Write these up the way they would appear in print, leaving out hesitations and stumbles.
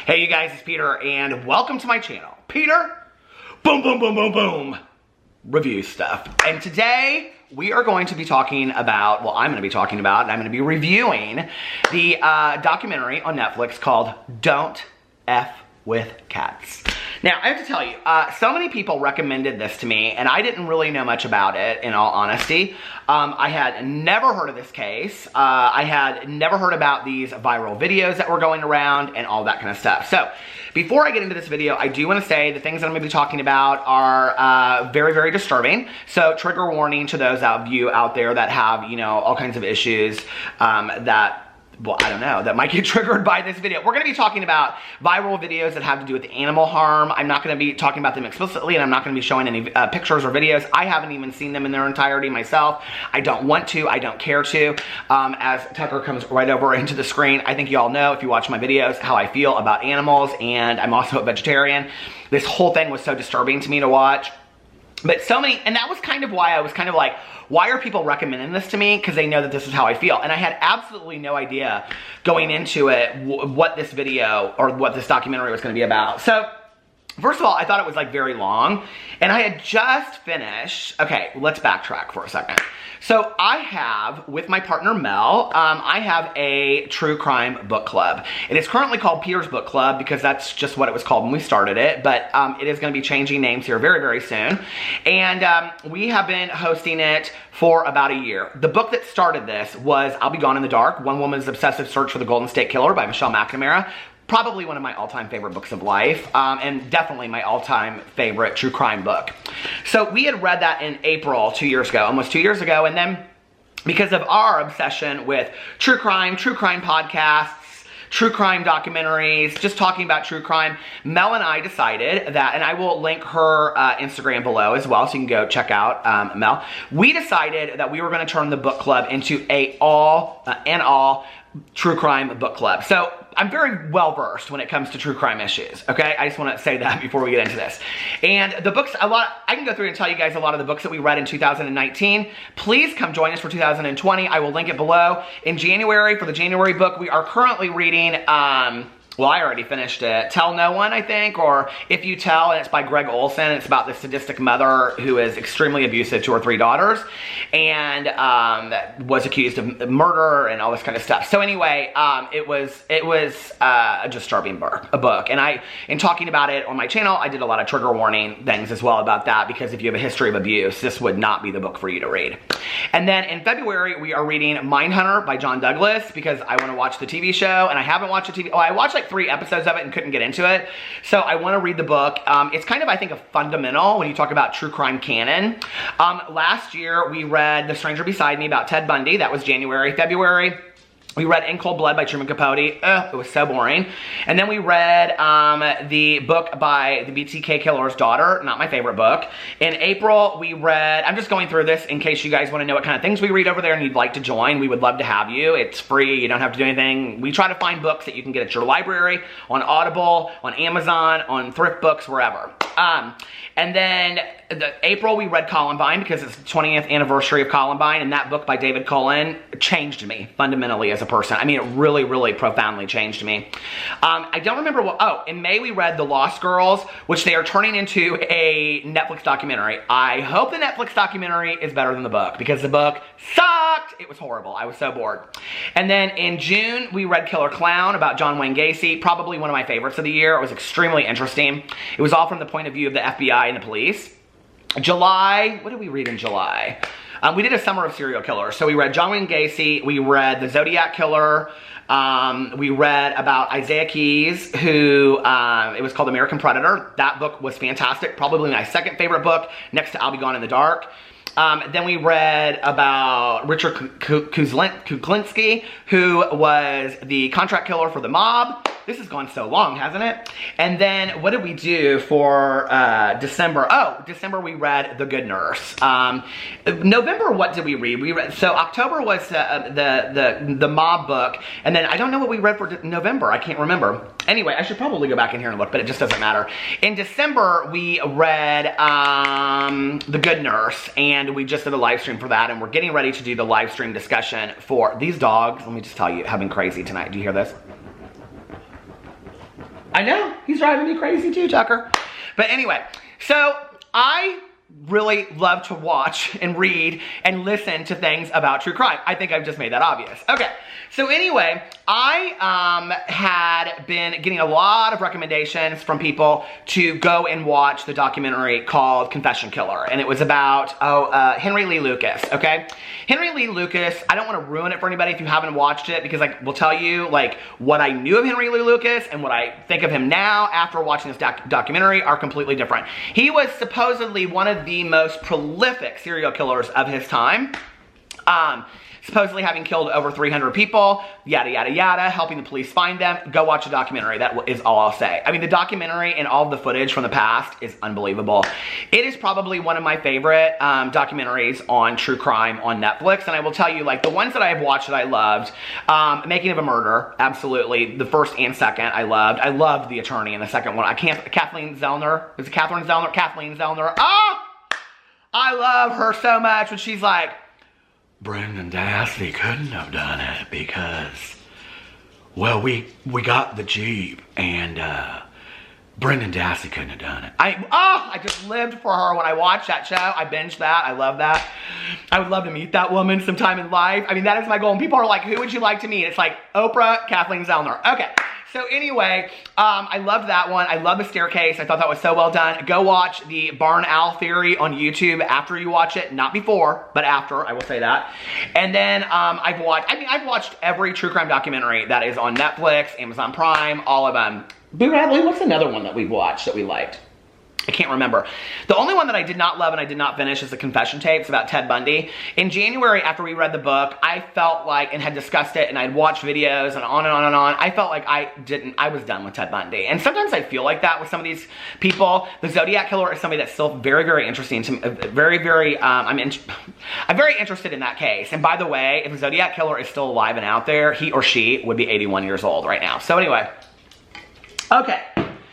Hey you guys, it's Peter and welcome to my channel. Peter, boom, boom, boom, boom, boom, review stuff. And today we are going to be talking about, well, I'm going to be talking about, and I'm going to be reviewing the documentary on Netflix called Don't F with Cats. Now, I have to tell you, so many people recommended this to me, and I didn't really know much about it, in all honesty. I had never heard of this case. I had never heard about these viral videos that were going around and all that kind of stuff. So, before I get into this video, I do want to say the things that I'm going to be talking about are very, very disturbing. So, trigger warning to those of you out there that have, you know, all kinds of issues well, I don't know, that might get triggered by this video. We're going to be talking about viral videos that have to do with animal harm. I'm not going to be talking about them explicitly, and I'm not going to be showing any pictures or videos. I haven't even seen them in their entirety myself. I don't want to. I don't care to. As Tucker comes right over into the screen, I think you all know, if you watch my videos, how I feel about animals, and I'm also a vegetarian. This whole thing was so disturbing to me to watch. But so many, and that was kind of why I was kind of like, why are people recommending this to me? Because they know that this is how I feel. And I had absolutely no idea going into it what this video or what this documentary was going to be about. So, first of all, I thought it was like very long. And I had just finished, okay, let's backtrack for a second. So I have, with my partner Mel, I have a true crime book club. It is currently called Peter's Book Club because that's just what it was called when we started it. But it is going to be changing names here very, very soon. And we have been hosting it for about a year. The book that started this was I'll Be Gone in the Dark, One Woman's Obsessive Search for the Golden State Killer by Michelle McNamara. Probably one of my all-time favorite books of life, and definitely my all-time favorite true crime book. So we had read that in April 2 years ago, almost 2 years ago, and then because of our obsession with true crime podcasts, true crime documentaries, just talking about true crime, Mel and I decided that, and I will link her Instagram below as well, so you can go check out Mel. We decided that we were going to turn the book club into a all true crime book club. So I'm very well versed when it comes to true crime issues, okay? I just want to say that before we get into this. And the books, I can go through and tell you guys a lot of the books that we read in 2019. Please come join us for 2020. I will link it below. In January, for the January book, we are currently reading, well, I already finished it. Tell No One, I think, or If You Tell, and it's by Greg Olson. It's about this sadistic mother who is extremely abusive to her 3 daughters and was accused of murder and all this kind of stuff. So anyway, it was a disturbing book. And in talking about it on my channel, I did a lot of trigger warning things as well about that, because if you have a history of abuse, this would not be the book for you to read. And then in February, we are reading Mindhunter by John Douglas, because I want to watch the TV show, and I haven't watched the TV. Oh, I watched like 3 episodes of it and couldn't get into it. So I want to read the book. It's kind of, I think, a fundamental when you talk about true crime canon. Last year, we read The Stranger Beside Me about Ted Bundy. That was January. February, we read In Cold Blood by Truman Capote. It was so boring. And then we read the book by the BTK Killer's Daughter. Not my favorite book. In April, we read, I'm just going through this in case you guys want to know what kind of things we read over there and you'd like to join. We would love to have you. It's free. You don't have to do anything. We try to find books that you can get at your library, on Audible, on Amazon, on thrift books, wherever. And then April, we read Columbine because it's the 20th anniversary of Columbine, and that book by David Cullen changed me fundamentally as a person. I mean, it really, really profoundly changed me. I don't remember what, in May we read The Lost Girls, which they are turning into a Netflix documentary. I hope the Netflix documentary is better than the book, because the book sucked. It was horrible. I was so bored. And then in June, we read Killer Clown about John Wayne Gacy, probably one of my favorites of the year. It was extremely interesting. It was all from the point of view of the FBI and the police. July, what did we read in July? We did a summer of serial killers. So we read John Wayne Gacy, we read The Zodiac Killer, we read about Isaiah Keys, who, it was called American Predator. That book was fantastic, probably my second favorite book, next to I'll Be Gone in the Dark. Then we read about Richard Kuklinski, who was the contract killer for the mob. This has gone so long, hasn't it? And then what did we do for December? Oh, December we read The Good Nurse. November, what did we read? We read, so October was the mob book, and then I don't know what we read for November. I can't remember. Anyway, I should probably go back in here and look, but it just doesn't matter. In December, we read The Good Nurse, and we just did a live stream for that, and we're getting ready to do the live stream discussion for these dogs. Let me just tell you, have been crazy tonight. Do you hear this? I know, he's driving me crazy too, Tucker. But anyway, so I really love to watch and read and listen to things about true crime. I think I've just made that obvious. Okay, so anyway, I had been getting a lot of recommendations from people to go and watch the documentary called Confession Killer, and it was about Henry Lee Lucas. Okay, Henry Lee Lucas. I don't want to ruin it for anybody if you haven't watched it, because I will tell you like what I knew of Henry Lee Lucas and what I think of him now after watching this documentary are completely different. He was supposedly one of the most prolific serial killers of his time. Supposedly having killed over 300 people, yada, yada, yada, helping the police find them. Go watch the documentary. That is all I'll say. I mean, the documentary and all of the footage from the past is unbelievable. It is probably one of my favorite documentaries on true crime on Netflix. And I will tell you, like, the ones that I have watched that I loved, Making of a Murder, absolutely. The first and second I loved. I loved The Attorney in the second one. Kathleen Zellner. Is it Catherine Zellner? Kathleen Zellner. Oh! I love her so much when she's like, Brendan Dassey couldn't have done it because, well, we got the Jeep and Brendan Dassey couldn't have done it. I just lived for her when I watched that show. I binged that. I love that. I would love to meet that woman sometime in life. I mean, that is my goal. And people are like, who would you like to meet? It's like Oprah, Kathleen Zellner. Okay. So anyway, I loved that one. I love The Staircase. I thought that was so well done. Go watch the Barn Owl Theory on YouTube after you watch it. Not before, but after, I will say that. And then I've watched every true crime documentary that is on Netflix, Amazon Prime, all of them. Boo Radley, what's another one that we've watched that we liked? I can't remember. The only one that I did not love and I did not finish is the confession tapes about Ted Bundy. In January, after we read the book, I felt like, and had discussed it, and I'd watched videos and on and on and on, I felt like I was done with Ted Bundy. And sometimes I feel like that with some of these people. The Zodiac Killer is somebody that's still very, very interesting to me. I'm very interested in that case. And by the way, if the Zodiac Killer is still alive and out there, he or she would be 81 years old right now. So anyway, okay.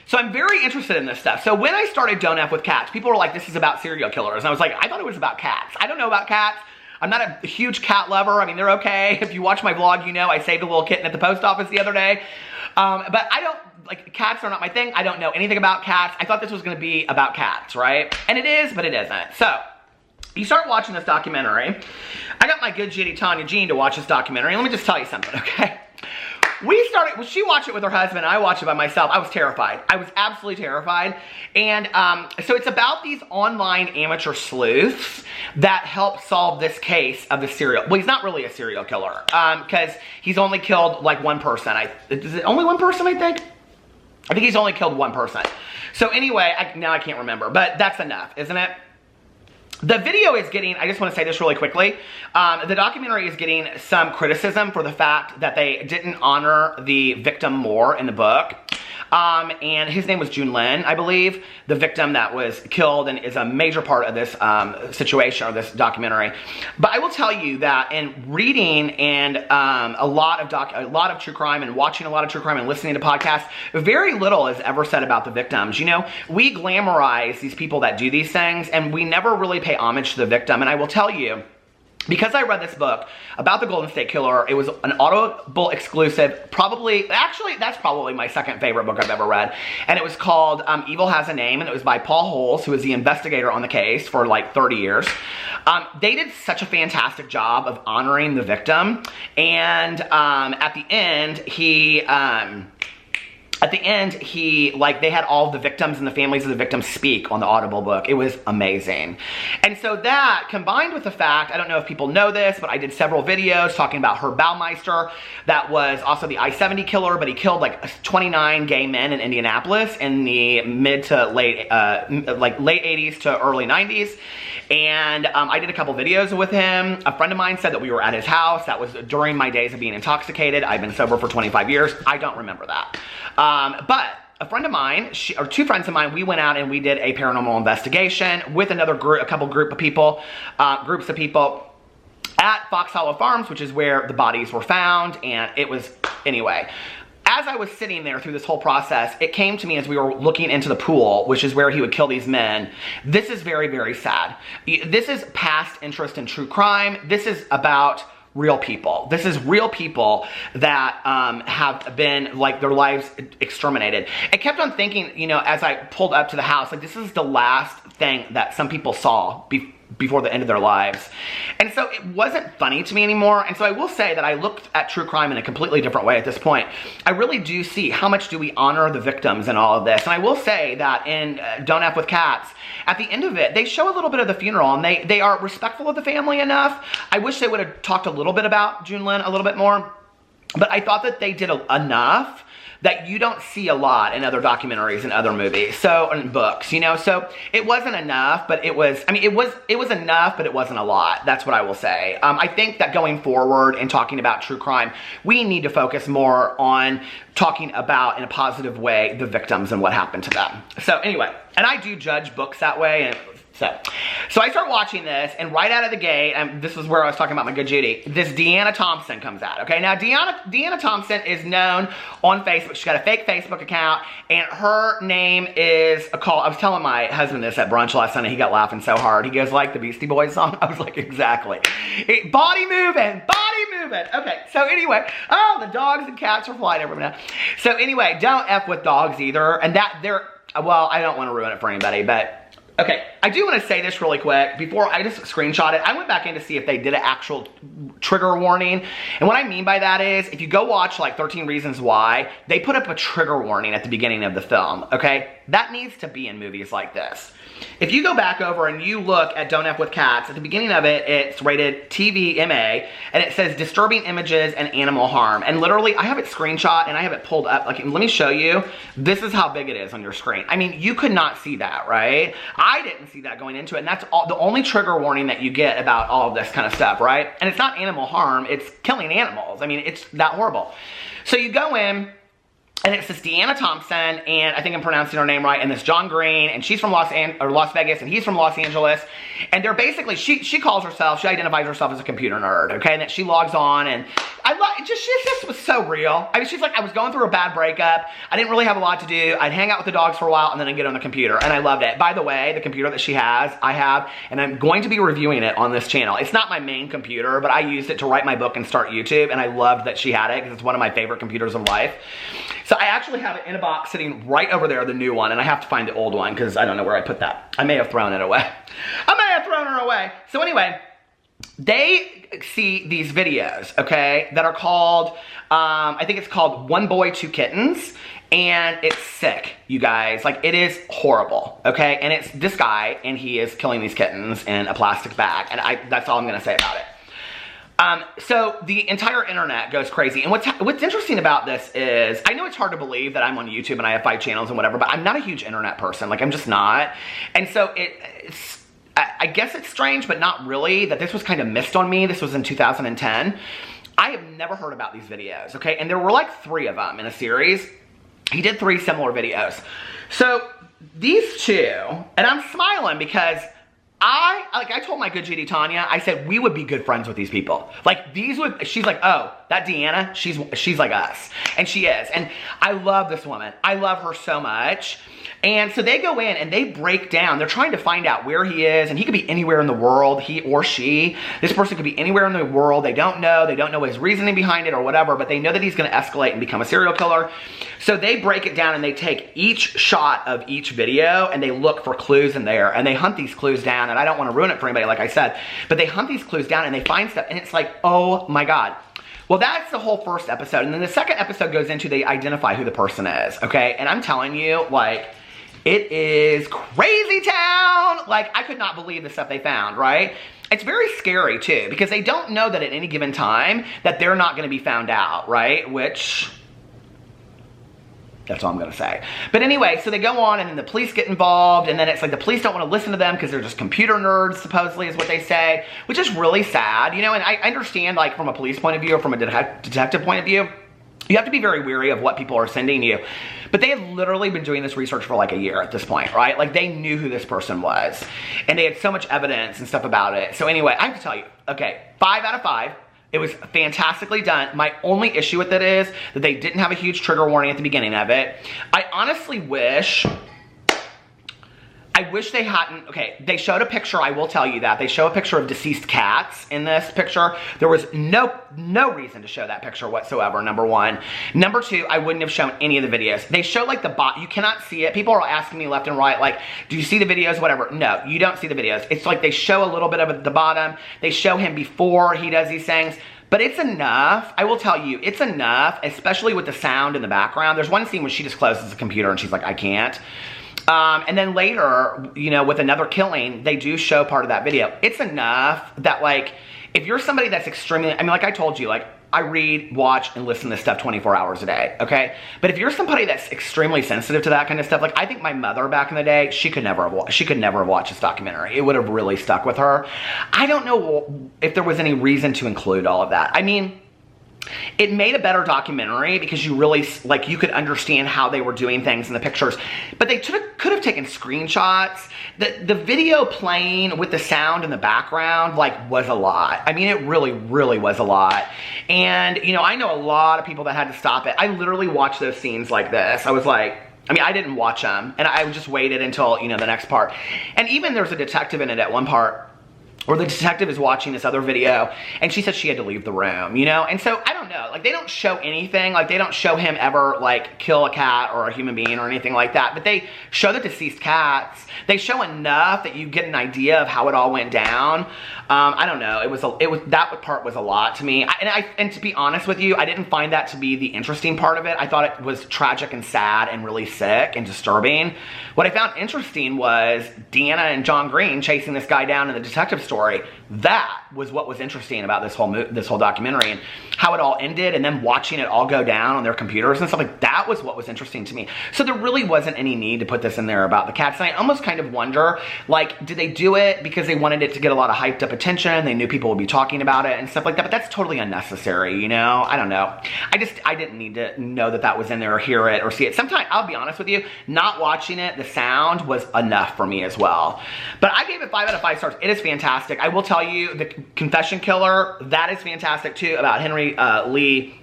So I'm very interested in this stuff. So when I started Don't F with Cats, people were like, this is about serial killers. And I was like, I thought it was about cats. I don't know about cats. I'm not a huge cat lover. I mean, they're okay. If you watch my vlog, you know I saved a little kitten at the post office the other day. But I don't, like, cats are not my thing. I don't know anything about cats. I thought this was going to be about cats, right? And it is, but it isn't. So you start watching this documentary. I got my good Ginny Tanya Jean to watch this documentary. Let me just tell you something, okay? She watched it with her husband, and I watched it by myself. I was terrified. I was absolutely terrified. And so it's about these online amateur sleuths that help solve this case of the serial. Well, he's not really a serial killer because he's only killed like one person. Is it only one person, I think? I think he's only killed one person. So anyway, now I can't remember, but that's enough, isn't it? The video is getting, I just want to say this really quickly, the documentary is getting some criticism for the fact that they didn't honor the victim more in the book. And his name was June Lin, I believe, the victim that was killed and is a major part of this situation or this documentary. But I will tell you that in reading and a lot of true crime and watching a lot of true crime and listening to podcasts, very little is ever said about the victims. You know, we glamorize these people that do these things and we never really pay homage to the victim. And I will tell you, because I read this book about the Golden State Killer, it was an Audible exclusive, actually, that's probably my second favorite book I've ever read. And it was called Evil Has a Name, and it was by Paul Holes, who was the investigator on the case for like 30 years. They did such a fantastic job of honoring the victim. And at the end, they had all the victims and the families of the victims speak on the Audible book. It was amazing. And so that, combined with the fact, I don't know if people know this, but I did several videos talking about Herb Baumeister. That was also the I-70 killer, but he killed like 29 gay men in Indianapolis in the mid to late, late 80s to early 90s. And I did a couple videos with him. A friend of mine said that we were at his house. That was during my days of being intoxicated. I've been sober for 25 years. I don't remember that. But a friend of mine, or two friends of mine, we went out and we did a paranormal investigation with another group, groups of people at Fox Hollow Farms, which is where the bodies were found. And it was, anyway, as I was sitting there through this whole process, it came to me as we were looking into the pool, which is where he would kill these men. This is very, very sad. This is past interest in true crime. This is about real people. This is real people that have been, like, their lives exterminated. I kept on thinking, you know, as I pulled up to the house, like, this is the last thing that some people saw before the end of their lives. And so it wasn't funny to me anymore. And so I will say that I looked at true crime in a completely different way at this point. I really do see how much do we honor the victims in all of this. And I will say that in Don't F with Cats, at the end of it, they show a little bit of the funeral, and they are respectful of the family enough. I wish they would have talked a little bit about Junlin a little bit more, but I thought that they did enough that you don't see a lot in other documentaries and other movies, so, and books, you know, so it wasn't enough, but it was, I mean, it was enough, but it wasn't a lot. That's what I will say. I think that going forward and talking about true crime, we need to focus more on talking about, in a positive way, the victims and what happened to them. So anyway, and I do judge books that way, and so I start watching this, and right out of the gate, and this is where I was talking about my good Judy, this Deanna Thompson comes out, okay? Now, Deanna Thompson is known on Facebook. She's got a fake Facebook account, and her name is I was telling my husband this at brunch last Sunday. He got laughing so hard. He goes, like the Beastie Boys song? I was like, exactly. Body moving, body moving. Okay, so anyway, oh, the dogs and cats are flying everywhere now. So anyway, don't F with dogs either, and well, I don't want to ruin it for anybody, but okay, I do want to say this really quick before I just screenshot it. I went back in to see if they did an actual trigger warning. And what I mean by that is, if you go watch like 13 Reasons Why, they put up a trigger warning at the beginning of the film, okay? That needs to be in movies like this. If you go back over and you look at Don't F with Cats, at the beginning of it, it's rated TV-MA, and it says disturbing images and animal harm. And literally, I have it screenshot and I have it pulled up. Like, let me show you. This is how big it is on your screen. I mean, you could not see that, right? I didn't see that going into it, and that's the only trigger warning that you get about all of this kind of stuff, right? And it's not animal harm, it's killing animals. I mean, it's that horrible. So you go in, and it's this Deanna Thompson, and I think I'm pronouncing her name right, and this John Green, and she's from Las Vegas, and he's from Los Angeles, and they're basically, she calls herself, she identifies herself as a computer nerd, okay, and that she logs on, and she just was so real. I mean, she's like, I was going through a bad breakup, I didn't really have a lot to do, I'd hang out with the dogs for a while, and then I'd get on the computer, and I loved it. By the way, the computer that she has, I have, and I'm going to be reviewing it on this channel. It's not my main computer, but I used it to write my book and start YouTube, and I loved that she had it, because it's one of my favorite computers of life. So I actually have it in a box sitting right over there, the new one, and I have to find the old one because I don't know where I put that. I may have thrown it away. I may have thrown her away. So anyway, they see these videos, okay, that are called, I think it's called One Boy, Two Kittens, and it's sick, you guys. Like, it is horrible, okay? And it's this guy, and he is killing these kittens in a plastic bag, and that's all I'm gonna say about it. So the entire internet goes crazy. And what's interesting about this is, I know it's hard to believe that I'm on YouTube and I have 5 channels and whatever, but I'm not a huge internet person. Like, I'm just not. And so I guess it's strange, but not really, that this was kind of missed on me. This was in 2010. I have never heard about these videos, okay? And there were like 3 of them in a series. He did 3 similar videos. So these 2, and I'm smiling because I told my good Judy Tanya, I said, we would be good friends with these people. Like, she's like, oh, that Deanna, she's like us. And she is. And I love this woman. I love her so much. And so they go in and they break down. They're trying to find out where he is, and he could be anywhere in the world, he or she. This person could be anywhere in the world. They don't know his reasoning behind it or whatever, but they know that he's gonna escalate and become a serial killer. So they break it down and they take each shot of each video and they look for clues in there, and they hunt these clues down, and I don't wanna ruin it for anybody, like I said, but they hunt these clues down and they find stuff, and it's like, oh my God. Well, that's the whole first episode, and then the second episode goes into they identify who the person is, okay? And I'm telling you, like, it is crazy town. Like, I could not believe the stuff they found, right? It's very scary too, because they don't know that at any given time that they're not gonna be found out, right? Which, that's all I'm gonna say. But anyway, so they go on and then the police get involved, and then it's like the police don't wanna listen to them because they're just computer nerds, supposedly is what they say, which is really sad, you know, and I understand, like, from a police point of view or from a detective point of view, you have to be very wary of what people are sending you. But they had literally been doing this research for like a year at this point, right? Like, they knew who this person was. And they had so much evidence and stuff about it. So anyway, I have to tell you, okay, 5 out of 5. It was fantastically done. My only issue with it is that they didn't have a huge trigger warning at the beginning of it. I honestly wish I wish they hadn't, okay, they showed a picture, I will tell you that. They show a picture of deceased cats in this picture. There was no reason to show that picture whatsoever, number one. Number two, I wouldn't have shown any of the videos. They show like you cannot see it. People are asking me left and right, like, do you see the videos, whatever. No, you don't see the videos. It's like they show a little bit of it at the bottom. They show him before he does these things. But it's enough, I will tell you, it's enough, especially with the sound in the background. There's one scene where she just closes the computer and she's like, I can't. And then later, you know, with another killing, they do show part of that video. It's enough that, like, if you're somebody that's extremely, I mean, like I told you, like, I read, watch, and listen to this stuff 24 hours a day, okay? But if you're somebody that's extremely sensitive to that kind of stuff, like, I think my mother back in the day, she could never have watched this documentary. It would have really stuck with her. I don't know if there was any reason to include all of that. I mean, it made a better documentary because you really, like, you could understand how they were doing things in the pictures. But they could have taken screenshots. The video playing with the sound in the background, like, was a lot. I mean, it really, really was a lot. And, you know, I know a lot of people that had to stop it. I literally watched those scenes like this. I was like, I mean, I didn't watch them. And I just waited until, you know, the next part. And even there's a detective in it at one part, or the detective is watching this other video, and she said she had to leave the room, you know? And so, I don't know, like, they don't show anything, like, they don't show him ever, like, kill a cat or a human being or anything like that, but they show the deceased cats. They show enough that you get an idea of how it all went down. I don't know, that part was a lot to me, and to be honest with you, I didn't find that to be the interesting part of it. I thought it was tragic and sad and really sick and disturbing. What I found interesting was Deanna and John Green chasing this guy down in the detective story. That was what was interesting about this whole documentary, and how it all ended, and then watching it all go down on their computers and stuff. Like, that was what was interesting to me. So there really wasn't any need to put this in there about the cats. And I almost kind of wonder, like, did they do it because they wanted it to get a lot of hyped up attention? They knew people would be talking about it and stuff like that, but that's totally unnecessary, you know? I don't know. I didn't need to know that that was in there or hear it or see it. Sometimes, I'll be honest with you, not watching it, the sound was enough for me as well. But I gave it 5 out of 5 stars. It is fantastic. I will tell you, the Confession Killer, that is fantastic too, about Henry Lee,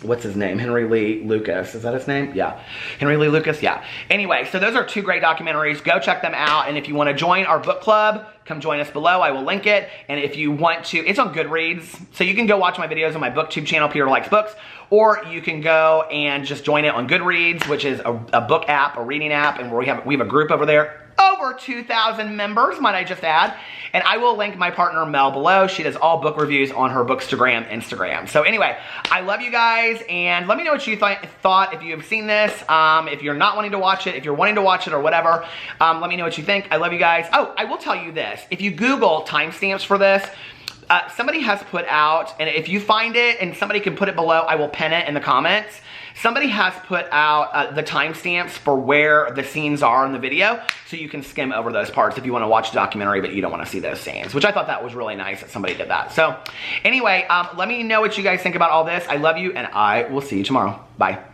what's his name? Henry Lee Lucas. Is that his name? Yeah. Henry Lee Lucas? Yeah. Anyway, so those are 2 great documentaries. Go check them out. And if you want to join our book club, come join us below. I will link it. And if you want to, it's on Goodreads. So you can go watch my videos on my BookTube channel, Peter Likes Books. Or you can go and just join it on Goodreads, which is a book app, a reading app. And we have a group over there. Over 2,000 members, might I just add. And I will link my partner Mel below. She does all book reviews on her Bookstagram Instagram. So anyway, I love you guys, and let me know what you thought if you have seen this. If you're not wanting to watch it, if you're wanting to watch it or whatever, let me know what you think. I love you guys. Oh, I will tell you this. If you Google timestamps for this, somebody has put out, and if you find it and somebody can put it below, I will pin it in the comments. Somebody has put out the timestamps for where the scenes are in the video, so you can skim over those parts if you want to watch the documentary but you don't want to see those scenes, which I thought that was really nice that somebody did that. So anyway, let me know what you guys think about all this. I love you, and I will see you tomorrow. Bye.